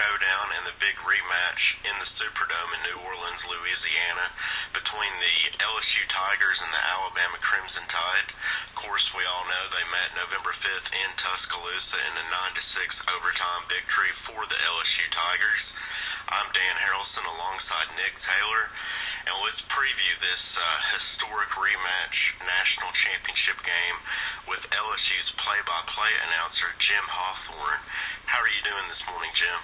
showdown and the big rematch in the Superdome in New Orleans, Louisiana, between the LSU Tigers and the Alabama Crimson Tide. Of course, we all know they met November 5th in Tuscaloosa in a 9-6 overtime victory for the LSU Tigers. I'm Dan Harrelson alongside Nick Taylor, and let's preview this historic rematch national championship game with LSU's play-by-play announcer, Jim Hawthorne. How are you doing this morning, Jim?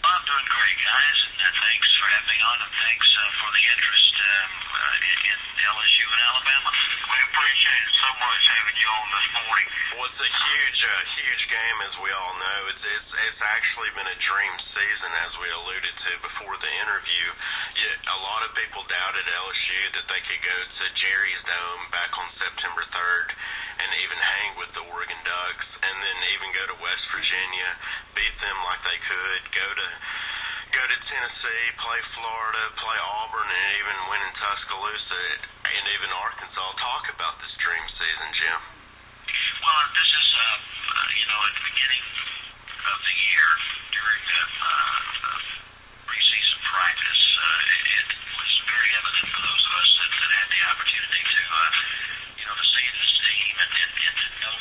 I'm doing great, guys, and thanks for having me on, and thanks for the interest in LSU and Alabama. We appreciate it so much having you on this morning. Well, it's a huge game, as we all know. It's actually been a dream season, as we alluded to before the interview. Yet a lot of people doubted LSU that they could go to Jerry's Dome back on September 3rd and even hang with the Oregon Ducks, and then even go to West Virginia, beat them like they could, go to Tennessee, play Florida, play Auburn, and even win in Tuscaloosa, and even Arkansas. Talk about this dream season, Jim. Well, this is, at the beginning of the year, during the preseason practice, it was very evident for those of us that had the opportunity to see this team and to know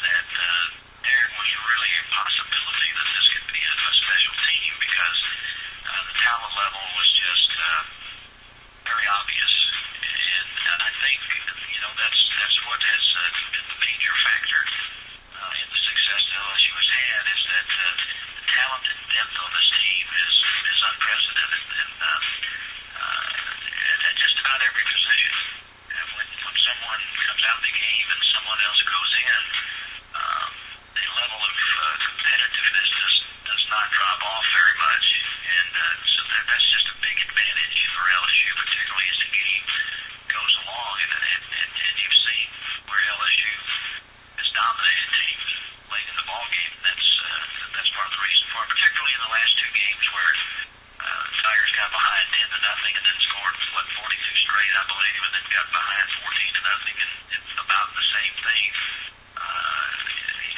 that there was really a possibility that this could be a special team, because the talent level was just very obvious. And I think, that's what has been the major factor in the success that LSU has had, is that the talent and depth of this team is unprecedented, and at just about every position. And when someone comes out of the game and someone else goes in, the level of competitiveness does not drop off very much, and so that's just a big advantage for LSU, particularly as the game goes along, and you've seen where LSU has dominated teams late in the ball game. That's part of the reason for it, particularly in the last two games where the Tigers got behind 10-0 and then scored 42 straight, I believe, and then got behind 14-0, and it's about the same thing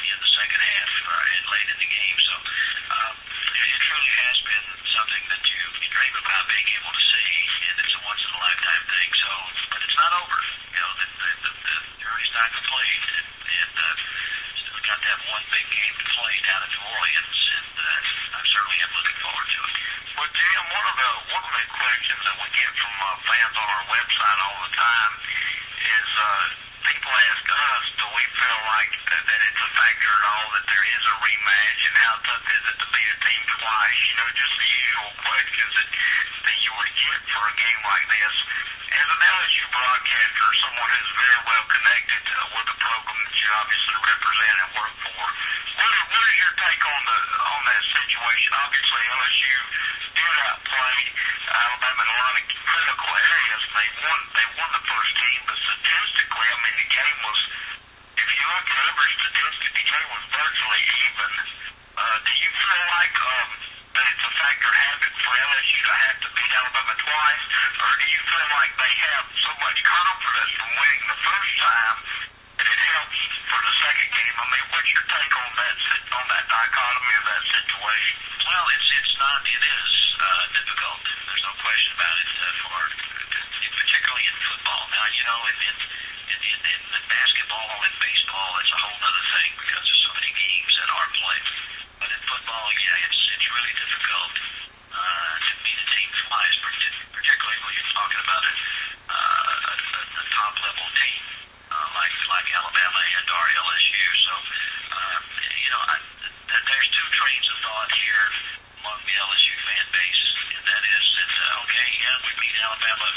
in the second half and late in the game. So it truly has been something that you dream about being able to see, and it's a once in a lifetime thing. So, but it's not over. The journey's not complete, and still got that one big game to play down in New Orleans, and I certainly am looking forward to it. Well, Jim, one of the questions that we get from fans on our website all the time is people ask us, do we feel like that it's a factor at all that there is a rematch, and how tough is it to beat a team twice? Just the usual questions that you would get for a game like this. As an LSU broadcaster, someone who's very well connected with the program that you obviously represent and work for, what is your take on that situation? Obviously, LSU did outplay Alabama in a lot of critical areas. They won the first game, but statistically, the game was, if you look at every statistic, the game was virtually even. Do you feel like that it's a factor habit for LSU to have to beat Alabama twice, or do you feel like they have so much confidence from winning the first time that it helps for the second game? What's your take on that dichotomy of that situation? Well, it's not. It is difficult. There's no question about it. Particularly in football. Now, in basketball and baseball, it's a whole other thing because there's so many games that are played. But in football, it's really difficult to beat a team twice, particularly when you're talking about a top level team like Alabama and our LSU. So, there's two trains of thought here among the LSU fan base, and that is that we beat Alabama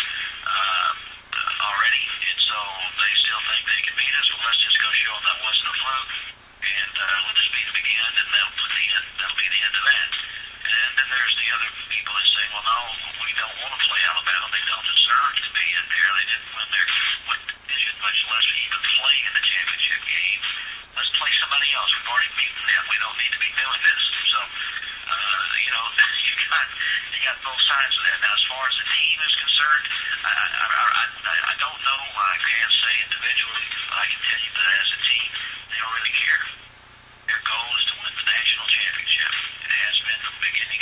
already, and so they still think they can beat us. Well, let's just go show them that wasn't a fluke, and we'll just beat them again, and that'll be the end of that. And then there's the other people that say, well, no, we don't want to play Alabama. They don't deserve to be in there. They didn't win their division, much less even play in the championship game. Let's play somebody else. We've already beaten them. We don't need to be doing this. So, you got both sides of that. Now, as far as the team is concerned, I don't know. I can't say individually, but I can tell you that as a team, they don't really care. Their goal is to win the national championship. It has been from the beginning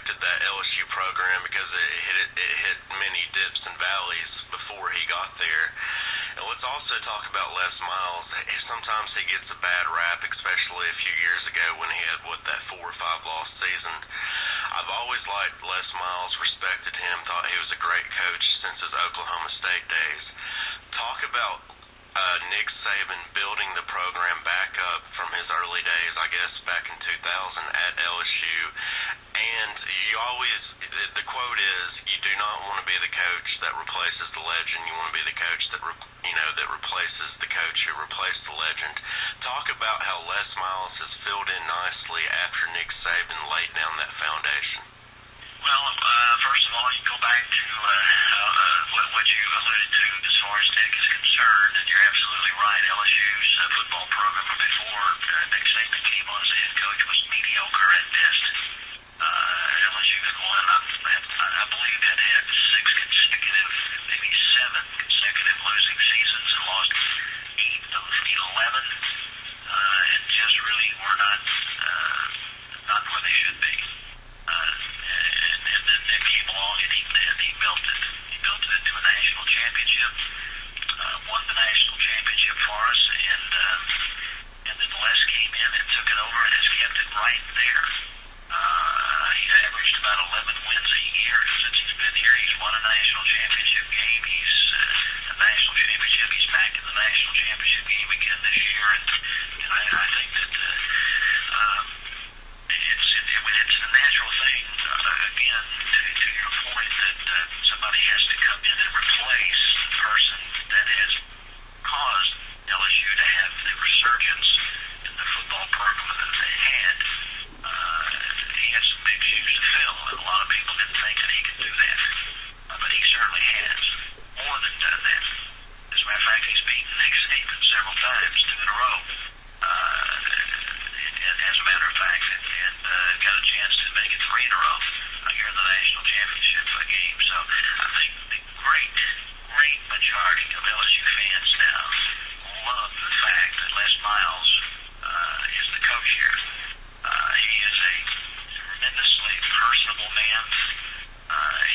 respected that LSU program because it hit many dips and valleys before he got there. And let's also talk about Les Miles. Sometimes he gets a bad rap, especially a few years ago when he had, that 4 or 5 loss season. I've always liked Les Miles, respected him, thought he was a great coach since his Oklahoma State days. Talk about Nick Saban building the program back up from his early days, I guess, back in 2000 at LSU. And the quote is, you do not want to be the coach that replaces the legend. You want to be the coach that replaces the coach who replaced the legend. Talk about how Les Miles has filled in nicely after Nick Saban laid down that foundation. Well, first of all, you go back to what you alluded to as far as Nick is concerned, and you're absolutely right. LSU's football program before Nick Saban came on as a head coach was mediocre at best. LSU had won, I believe, had 6 consecutive, maybe 7 consecutive losing seasons and lost 8 of 11, and just really were not where they should be. And then Nick came along and he built it. He built it into a national championship, won the national championship for us, and then Les came in and took it over and has kept it right there. He's averaged about 11 wins a year since he's been here. He's won a national championship game. He's a national championship. He's back in the national championship game again this year, and I think that it's a natural thing. Again, to your point that somebody has to come in and replace the person that has caused LSU to have the resurgence in the football program that they had. He has some big shoes to fill, and a lot of people didn't think that he could do that. But he certainly has more than done that. As a matter of fact, he's beaten Nick Saban several times, 2 in a row. As a matter of fact, and got a chance to make it 3 in a row here in the national championship game. So I think the great majority of LSU fans now love the fact that Les Miles is the coach here. He is a tremendously personable man.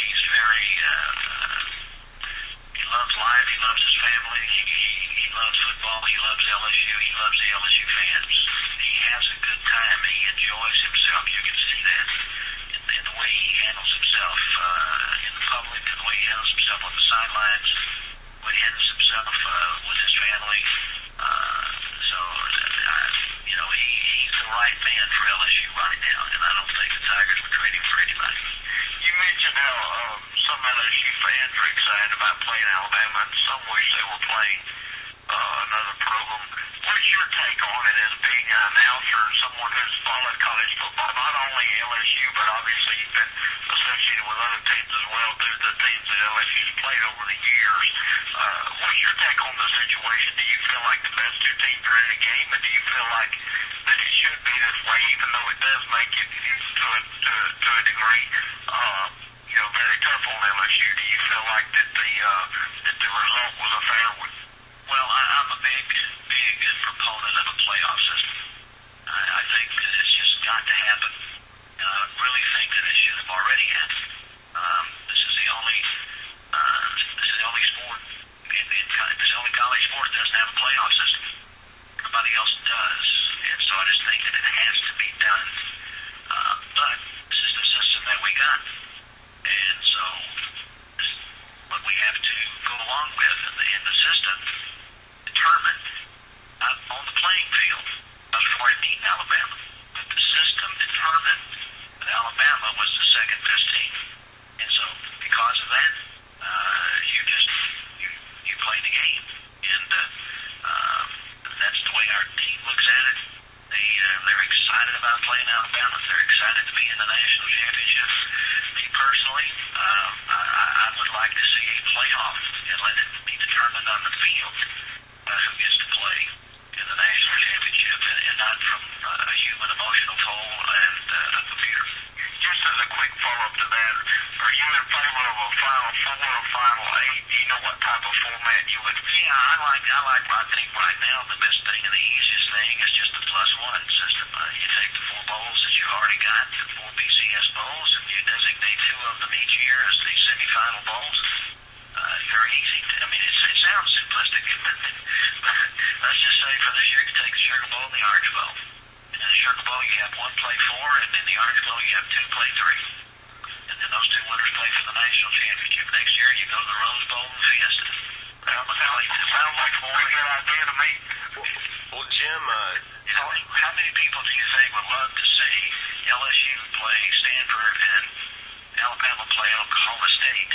He's very he loves life. He loves his family. He loves football. He loves LSU. He loves the LSU fans. He has a good time. He enjoys himself. You can see that in the way he handles himself in the public, and the way he handles himself on the sidelines, the way he handles himself with his family. He's the right man for LSU right now, and I don't think the Tigers would trade him for anybody. You mentioned how some LSU fans are excited about playing Alabama, and some wish they were playing another program. What's your take on it as being an announcer and someone who's followed college football, not only LSU, but obviously you've been associated with other teams as well, through the teams that LSU's played over the years. What's your take on the situation? Do you feel like the best 2 teams are in the game, and do you feel like that it should be this way, even though it does make it to a degree, very tough on LSU? Do you feel like that the result was a fair one? Well, I'm a big proponent of a playoff system. I think that it's just got to happen. And I really think that it should have already happened. This is the only sport, this is the only college sport that doesn't have a playoff system. Everybody else does. And so I just think that it has to be done. But this is the system that we got. And so this is what we have to go along with in the system, determined on the playing field. That's before he beat Alabama. But the system determined that Alabama was the second best team. And so because of that, you play the game. And that's the way our team looks at it. They're excited about playing Alabama. They're excited to be in the national championship. Me personally, I would like to see a playoff and let it be determined on the field who gets to play in the national championship, and not from a human emotional toll and a computer. Just as a quick follow-up to that, are you in favor of a Final Four or Final Eight? Do you know what type of format you would? Yeah, I think right now the best thing and the easiest thing is just the +1 system. You take the 4 bowls that you already got, the 4 BCS bowls, and you two play three. And then those two winners play for the national championship. Next year, you go to the Rose Bowl and Fiesta. Sounds like a pretty good idea to me. Well, Jim, How many people do you think would love to see LSU play Stanford and Alabama play Oklahoma State,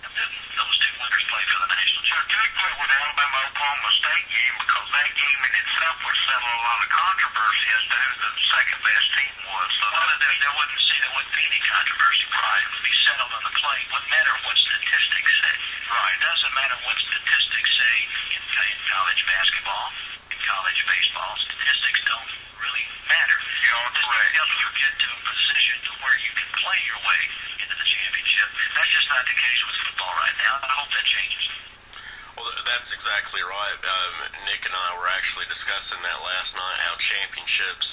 and then those two winners play for the national championship? Particularly with the Alabama-Oklahoma State game, because that game in itself would settle a lot of controversy as to who the second-best team was. So There wouldn't be any controversy. Right. It would be settled on the play. It wouldn't matter what statistics say. Right. It doesn't matter what statistics say in college basketball, in college baseball. Statistics don't really matter. You're correct. Until you get to a position to where you can play your way into the championship. That's just not the case with football right now. I hope that changes. well, that's exactly right. Nick and I were actually discussing that last night, how championships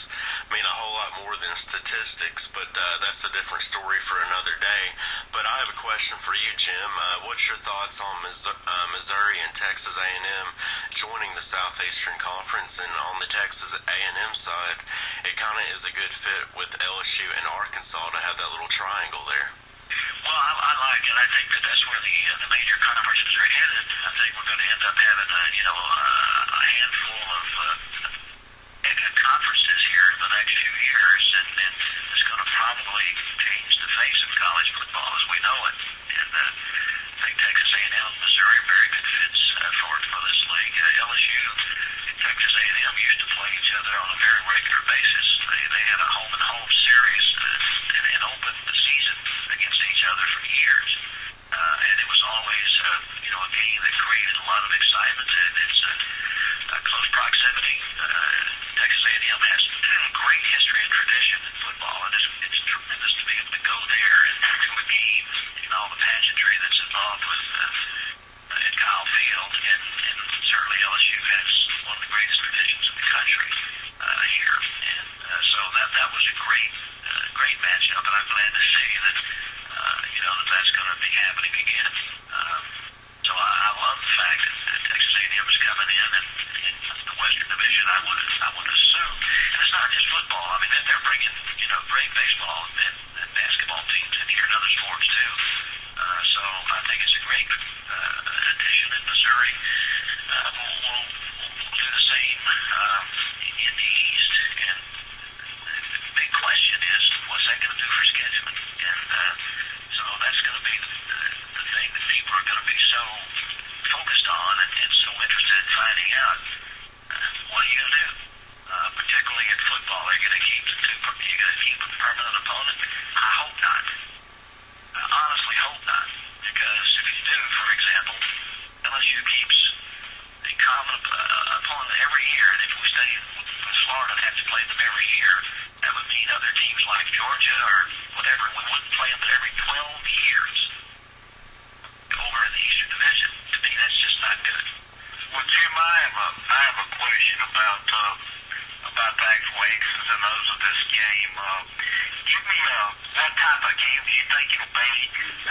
mean a whole lot more than statistics, but that's a different story for another day. But I have a question for you, Jim. What's your thoughts on Missouri and Texas A&M joining the Southeastern Conference? And on the Texas A&M side, it kind of is a good fit with LSU and Arkansas to have that little triangle there. Well, I like it. I think that's where the major conferences are headed. I think we're going to end up having a handful of conferences here in the next few years, and it's going to probably change the face of college football as we know it. And I think Texas A&M and Missouri are very good fits for this league. LSU and Texas A&M used to play each other on a very regular basis. They had a home-and-home series and opened the season against each other for years. And it was always a game that created a lot of excitement. It's close proximity. Texas A&M has great history and tradition in football, and it's tremendous to be able to go there and to a game and all the pageantry that's involved with at Kyle Field, and certainly LSU has one of the greatest traditions in the country here, and so that was a great matchup, and I'm glad to see that that's going to be happening again. So I love the fact that Texas A&M is coming in, and in the Western Division, I would assume, and it's not just football. I mean, they're bringing great baseball and basketball teams in here and other sports too. So I think it's a great addition in Missouri. We'll do the same in the East, and the big question is, what's that going to do for scheduling? And so that's going to be the thing that people are going to be so focused on and so interested in finding out. What are you going to do? Particularly in football, are you going to keep a permanent opponent? I hope not. I honestly hope not, because if you do, for example, LSU keeps a common opponent every year, and if we stay with Florida and have to play them every year, that would mean other teams like Georgia or whatever, we wouldn't play them every 12 years over in the Eastern Division. To me, that's just not good. Well, Jim, I have a question about the actual X's and O's of this game. Give me what type of game do you think it'll be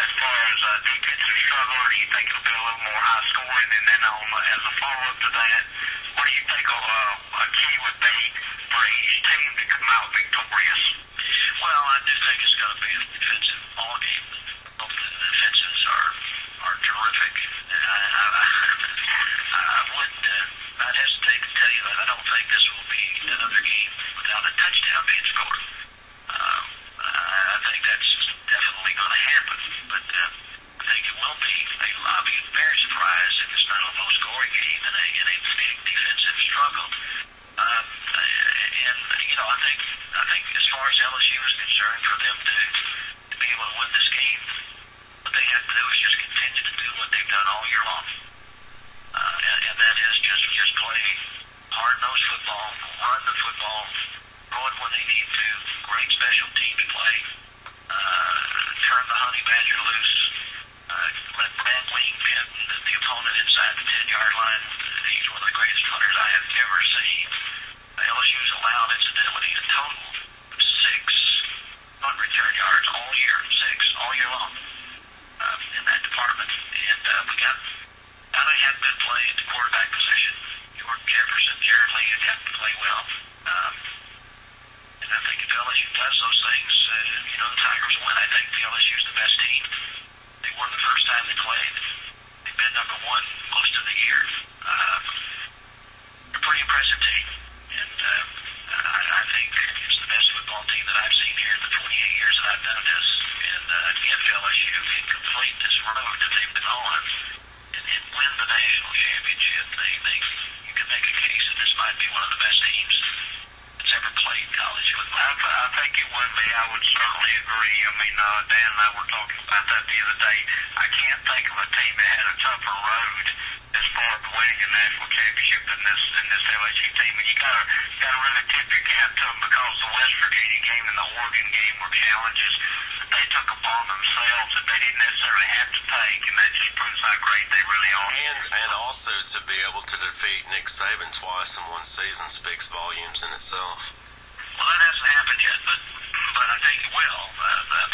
as far as defensive struggle, or do you think it'll be a little more high scoring? And then as a follow-up to that, what do you think a key would be for each team to come out victorious? Well, I do think it's going to be a defensive ball game. Both the defenses are terrific. I'd hesitate to tell you that I don't think this will be another game without a touchdown being scored. I think that's definitely going to happen, but I think it will be. I'll be very surprised if it's not a low-scoring game in a big defensive struggle. I think as far as LSU is concerned, for them to be able to win this game, what they have to do is just continue to do what they've done all year long. And that is just play hard-nosed football, run the football, throw it when they need to, great special teams play, turn the honey badger loose, let Brad Wing pin the opponent inside the 10-yard line. He's one of the greatest runners I have ever seen. LSU's allowed, incidentally, a total of 6 punt return yards all year, 6 all year long in that department. And we got to have good play at the quarterback position. Jordan Jefferson, Jared Lee have to play well. And I think if LSU does those things, the Tigers win. I think the LSU's the best team. They won the first time they played. They've been number one most of the year. They're a pretty impressive team. And I think it's the best football team that I've seen here in the 28 years that I've done this. And if LSU can complete this road that they've been on and win the national championship, you can make a case that this might be one of the best teams that's ever played college football. I think it would be. I would certainly agree. I mean, Dan and I were talking about that the other day. I can't think of a team that had a tougher road as far as winning a national championship than this LSU team. And you gotta really tip your cap to them, because the West Virginia game and the Oregon game were challenges that they took upon themselves that they didn't necessarily have to take, and that just proves how great they really are. And also to be able to defeat Nick Saban twice in one season speaks volumes in itself. Well, that hasn't happened yet, but I think it will,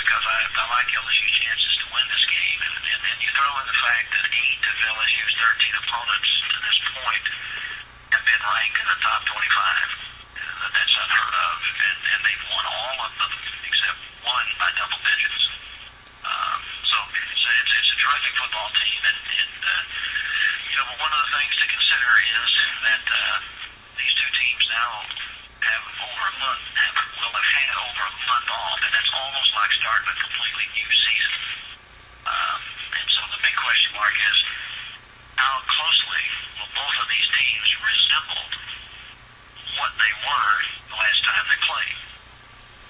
because I like LSU's chances to win this game. And then you throw in the fact that 8 of LSU's 13 opponents to this point have been ranked in the top 25. That's unheard of, and they've won all of them except one by double digits. So it's a terrific football team, and but one of the things to consider is that these two teams now will have had over a month off, and that's almost like starting a completely new season. And so the big question mark is, how closely will both of these teams resemble what they were the last time they played?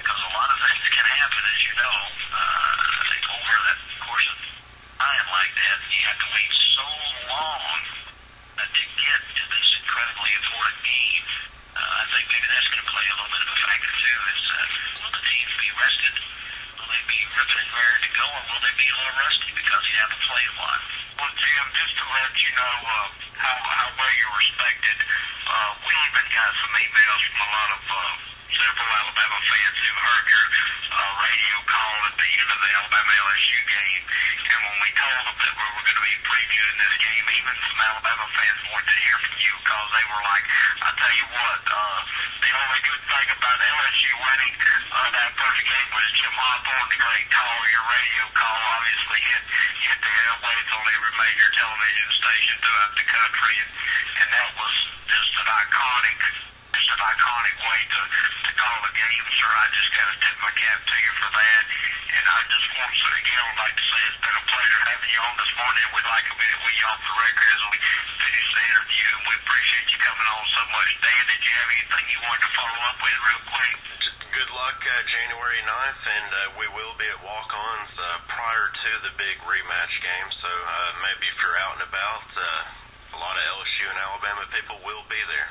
Because a lot of things can happen, as you know. I think over that course of time like that, you have to wait so long to get to this incredibly important game. I think maybe that's going to play a little bit of a factor too. Is will the teams be rested? Will they be ripping and raring to go, or will they be a little rusty because you haven't played a lot? Well, Jim, just to let you know how well you're respected, we even got some emails from a lot of several Alabama fans who heard your radio call at the end of the Alabama LSU game. And when we told them that we were going to be previewing this game, even some Alabama fans wanted to hear from you, because they were like, I tell you what, the only good thing about LSU winning that first game was Jim Hawthorne's great call. Your radio call obviously hit the airwaves on every major television station throughout the country, and that was just an iconic way to call the game, sir. I just got to tip my cap to you for that. And I just want to, again, would like to say it's been a pleasure having you on this morning. We'd like to be off the record as we finish the interview, and we appreciate you coming on so much. Dan, did you have anything you wanted to follow up with real quick? Good luck January 9th, and we will be at walk-ons prior to the big rematch game, so maybe if you're out and about, a lot of LSU and Alabama people will be there.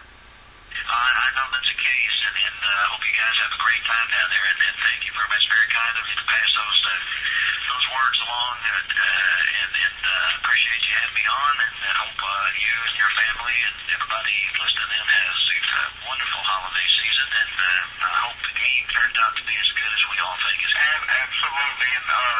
I know that's the case, and I hope you guys have a great time down there, and thank you very much. Very kind of you to pass those words along, and appreciate you having me on, and I hope you and your family and everybody listening in has a wonderful holiday season, and I hope the game turns out to be